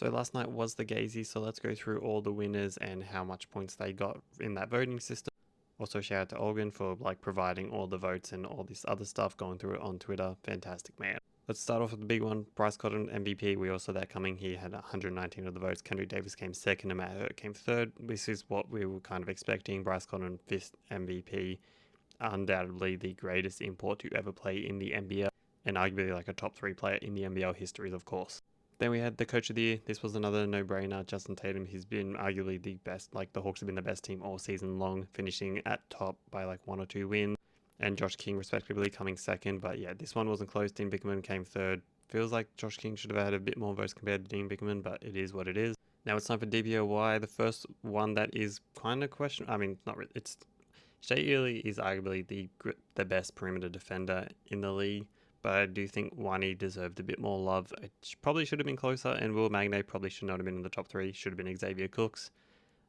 So last night was the Gazy, so let's go through all the winners and how much points they got in that voting system. Also shout out to Olgan for providing all the votes and all this other stuff, going through it on Twitter. Fantastic man. Let's start off with the big one. Bryce Cotton MVP. We also saw that coming. He had 119 of the votes. Kendrick Davis came second and Matt Hurt came third. This is what we were kind of expecting. Bryce Cotton, fifth MVP. Undoubtedly the greatest import to ever play in the NBL, and arguably a top 3 player in the NBL histories, of course. Then we had the Coach of the Year. This was another no-brainer. Justin Tatum. He's been arguably the best. The Hawks have been the best team all season long, finishing at top by 1 or 2 wins. And Josh King respectively coming second. But yeah, this one wasn't close. Dean Bickerman came third. Feels like Josh King should have had a bit more votes compared to Dean Bickerman, but it is what it is. Now it's time for DPOY. The first one that is kind of question. I mean, not really. It's Shea Ely is arguably the best perimeter defender in the league, but I do think Wani deserved a bit more love. It probably should have been closer, and Will Magnay probably should not have been in the top 3. Should have been Xavier Cooks.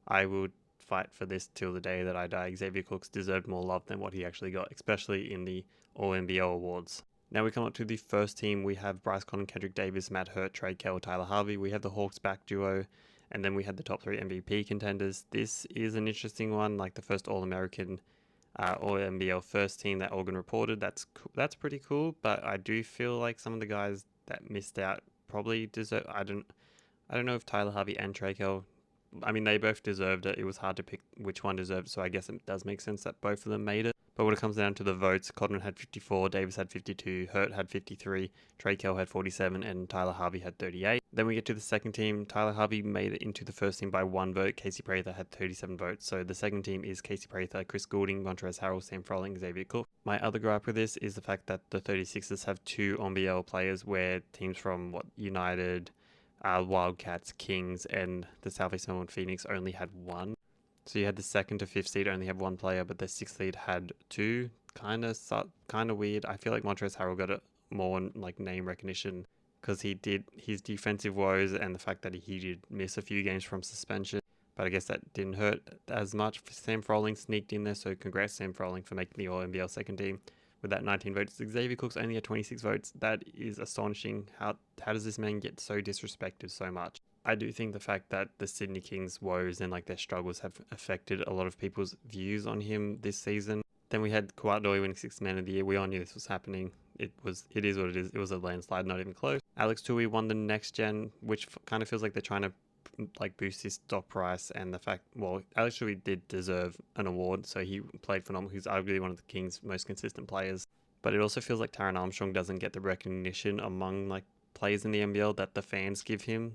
I would fight for this till the day that I die. Xavier Cooks deserved more love than what he actually got, especially in the All-NBL awards. Now we come up to the first team. We have Bryce Cotton, Kendrick Davis, Matt Hurt, Trey Kell, Tyler Harvey. We have the Hawks back duo, and then we had the top 3 MVP contenders. This is an interesting one, the first All-American All-NBL first team that Olgan reported. That's pretty cool, but I do feel like some of the guys that missed out probably deserve. I don't know if Tyler Harvey and Trey Kell. I mean, they both deserved it. It was hard to pick which one deserved, so I guess it does make sense that both of them made it. But when it comes down to the votes, Cotton had 54, Davis had 52, Hurt had 53, Trey Kell had 47, and Tyler Harvey had 38. Then we get to the second team. Tyler Harvey made it into the first team by 1 vote. Casey Prather had 37 votes. So the second team is Casey Prather, Chris Goulding, Montrezl Harrell, Sam Froling, Xavier Cook. My other gripe with this is the fact that the 36ers have 2 NBL players, where teams from United, Wildcats, Kings, and the Southeast Melbourne Phoenix only had 1. So you had the 2nd to 5th seed only have 1 player, but the 6th seed had 2. Kind of weird. I feel like Montrezl Harrell got it more name recognition because he did his defensive woes and the fact that he did miss a few games from suspension. But I guess that didn't hurt as much. Sam Froling sneaked in there, so congrats Sam Froling for making the All-NBL second team with that 19 votes. Xavier Cook's only at 26 votes. That is astonishing. How does this man get so disrespected so much? I do think the fact that the Sydney Kings' woes and their struggles have affected a lot of people's views on him this season. Then we had Kawhi Doi winning 6th Man of the Year. We all knew this was happening. It is what it is. It was a landslide, not even close. Alex Tui won the Next Gen, which kind of feels like they're trying to boost his stock price, and the fact, Alex Tui did deserve an award, so he played phenomenal. He's arguably one of the Kings' most consistent players. But it also feels like Taron Armstrong doesn't get the recognition among players in the NBL that the fans give him.